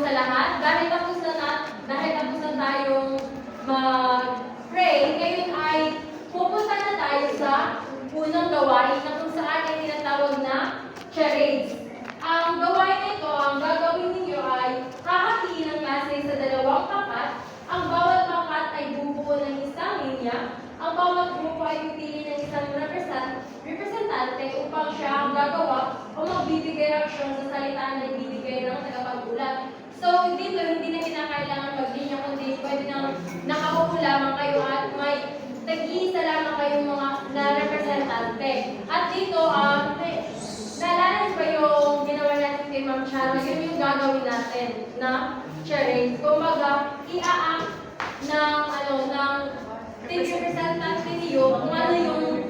sa lahat. Dahil tapos na tayong mag-pray, ngayon ay pupunta na tayo sa unang gawain na kung saan ay tinatawag na charades. Ang gawain na ito, ang gagawin ninyo ay hahatiin ang klase sa dalawang pakat. Ang bawat pakat ay bubuo ng isang linya. Ang bawat grupo ay pipili ng isang representante upang siya ang gagawa o magbibigay aksyon sa salita na ibibigay ng tagapag-ulat. So, dito, hindi na kinakailangan mag-linya, kundi pwede nang nakaupo lamang kayo at may tag-iisa lamang kayong mga na-representante. At dito, naalala ba yung ginawa natin kay Ma'am Charo? Yun yung gagawin natin na charade. Kumbaga, i-a-act ng representante niyo kung ano yung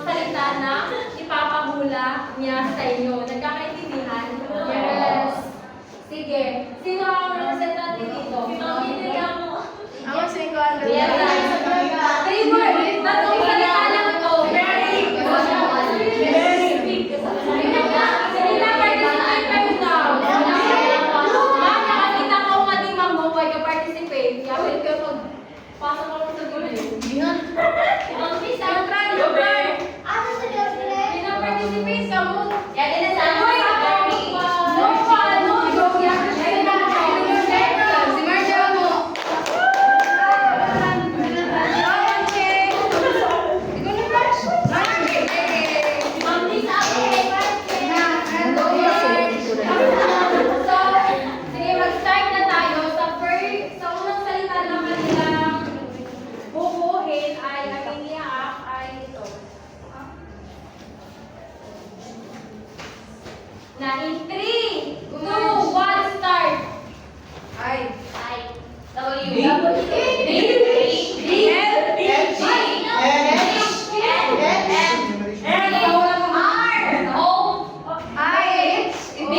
salita na ipapahula niya sa inyo. Nagkakaintindihan? Yes. Sige. Sino ang representante dito? Pamilya mo. Ako si Iguana. Yes. Favorite. Tatlong salita lang ito. Very good. Sige na, participate kayo daw. Nakakita ko nga di Ma'am mo, kaya participate. Kaya ka pasok ako sa gulo. Ang isa, participate ka mo. Yan din na sa na in 3, 2, 1, start! I. W. B. L. B. G. L. M. R. O. I. B. B.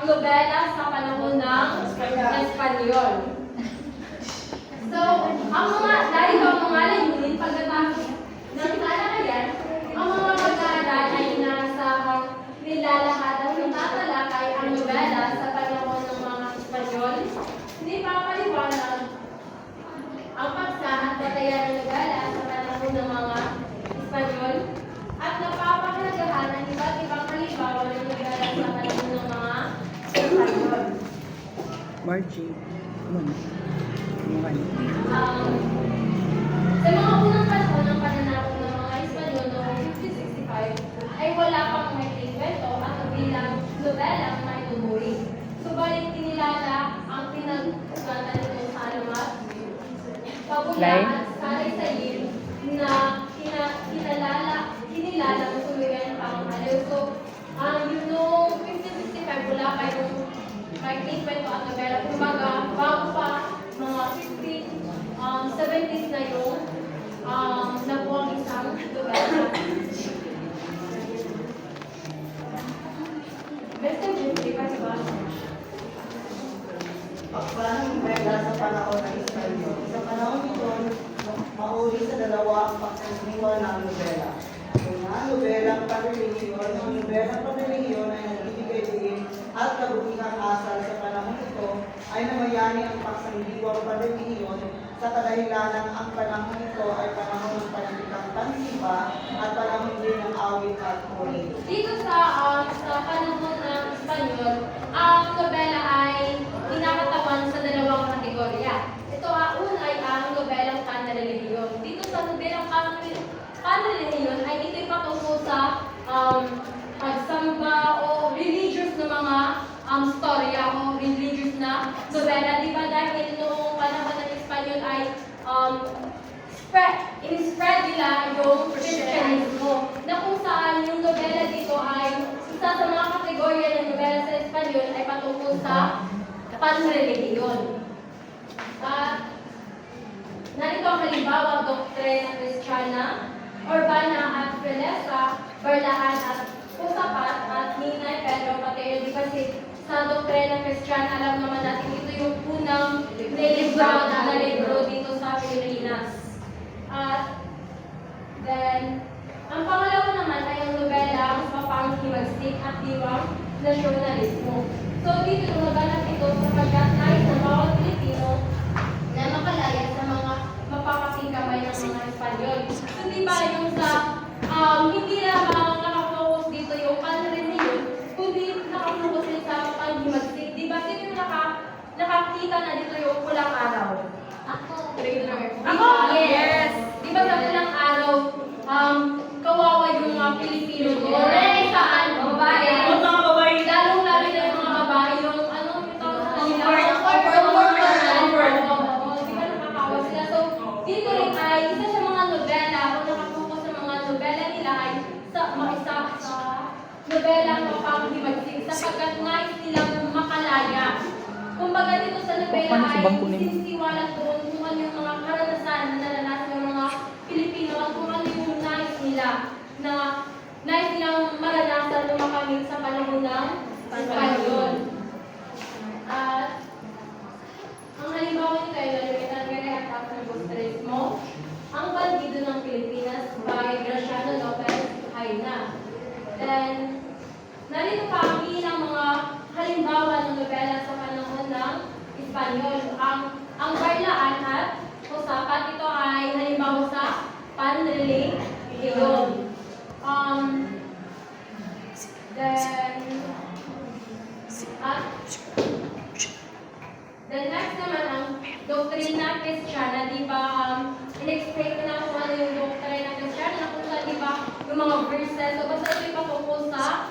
Nobela sa panahon ng Espanyol. So, dahil ang mga layunin pagkatapos ng talakayan, ang mga mag-aaral ay inaasahang nilalahatan ng tatalakay ang nobela sa panahon ng mga Espanyol. Hindi papaliwanag ang paksa at batayan ng nobela sa panahon ng mga Espanyol at napapahalagahan ang iba't ibang halimbawa ng nobela sa panahon ng mga Margie. Sa mga unang panahon ng pananakop ng mga Espanyol noong 1565 ay wala pang may kwento at bilang nobelang may tuburi. Subalit kinilala ang pinag-ugatan nito sa alamat popular at salaysayin na kinilala ng tuluyan pang aliw. So, noong 1565, wala pa yung kwento ang nobela. Kumbaga, bago pa mga 70s na yung nabuwang isang nobela. Best of Jeffrey, kasi ba? Pagpalang nobela sa panahon ng Espanyol. Sa panahon ito, mauri sa dalawa ang pagkasiniwa ng nobela. Una, nobelang panrelihiyon. Ang nobelang panrelihiyon ay nagbibigay diin at kabutihang asal sa panahon ito ay namayani ang pagsangdiwang panrelihiyon sa kadahilanan ang panahon ito ay panahon ng pananlikang pansipa at panahon din ng awit at huli. Dito sa panahon ng Espanyol, ang nobela ay kinakatawan sa dalawang kategorya. Ito una ay ang nobelang panrelihiyon. Dito sa nobelang panrelihiyon ay ito'y patungkol sa pagsamba o religious na mga storya o religious na nobela. Di ba dahil noong panahon ng Espanyol ay in-spread nila yung Christianismo na kung saan yung nobela dito ay isa sa mga kategorya ng nobela sa Espanyol ay patungkol sa panrelihiyon. Narito ang halimbawa, Doktrina Kristiyana, Urbana at Felesa, Barlaan at Pusapat at Ninay Pedro Pateo. Di kasi sa Doktrina Kristiyana, alam naman natin ito yung unang nilibra na libro dito sa Pilipinas. At then, ang pangalawa naman ay ang nobela, mas mapanghimagsik at diwang nasyonalismo. So dito lumaganap ito sapagkat nais ng bawat Pilipino na makalaya sa mga mapapasing kamay ng mga Espanyol. So di ba yung sa hindi lamang nakafocus dito yung panrelihiyon, kundi nakafocus din sa panghimagsik. Di ba sino yung nakakita na dito yung pulang araw? Ako! Yes! Di ba sa pulang araw, kawawa yung mga Pilipino doon? Saan? Babae. Lalong-lalo na yung mga babae, yung yung tawag sa kanila? Di ba nakakawa sila? So, dito rin ay isa sa mga nobela, kung nakafocus sa mga nobela nila ay maisa sa nobela ang mapanghimagsik sapagkat nais nilang makalaya. Kumbaga dito sa nobela ay sinisiwalat doon kung ano yung mga karanasan na naranasan ng mga Pilipino at kung ano yung nais nila na nais nilang maranasan nung makamit sa panahon ng Espanyol. At ang halimbawa nito ay Lolita Guerra at ng Bustrismo, Ang Bandido ng Pilipinas by Graciano Lopez Haina. Then, narito pa ang ilang mga halimbawa ng nobela sa panahon ng Espanyol. Ang Barlaan at Pusapat, ito ay halimbawa sa panrelihiyon. Then next naman ang Doktrina Kristiyana, di ba, in-explain ko na kung ano yung Doktrina Kristiyana, na kung saan, di ba, yung mga verses, so basta ito'y patungkol sa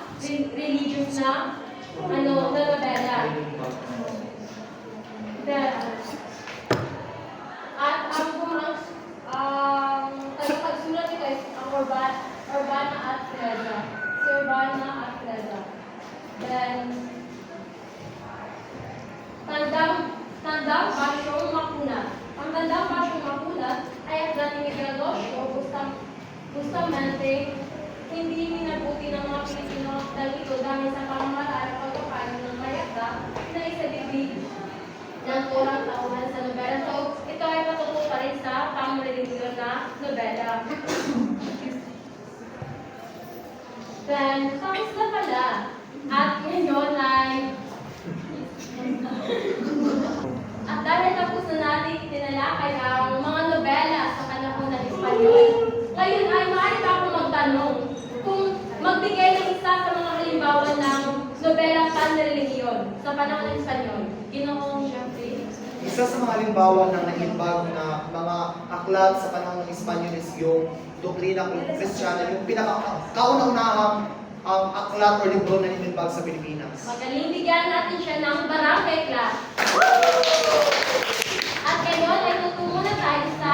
religious na, na nobela. At ang tagapagsulat nito is ang Urbana at Freda. Si Urbana at Freda. Then, Tandang Basyong Makunat. Ang Tandang Basyong Makunat ay aklat ni Miguelosio Bustamante. Hindi minabuti ng mga Pilipino dahil ito dahil sa pamamaraan at pagpapaano ng mayagda na isadibig ng kurang tauhan sa nobela. So, ito ay patungkol pa rin sa panrelihiyon na nobela. Then, tapos na pala. At ngayon ay dahil tapos na natin tinalakay ang mga nobela sa panahon ng Espanyol, ngayon ay maaari pa akong magtanong kung magbigay ng isa sa mga halimbawa ng nobelang panrelihiyon sa panahon ng Espanyol. Ginoong Jeffrey. Isa sa mga halimbawa ng nahimbag na mga aklat sa panahon ng Espanyol is yung Doktrina Kristiyana, yung pinaka-kauna-unahang aklat o libro na hinimbag sa Pilipinas. Magaling, bigyan natin siya ng barangay class. At ngayon ay tutungo na tayo sa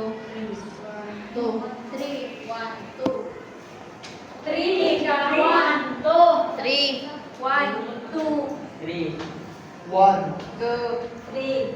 2, 3, 1, 2. 3, Nika. 1, 2, 3, 1, 2, 1, go, 3,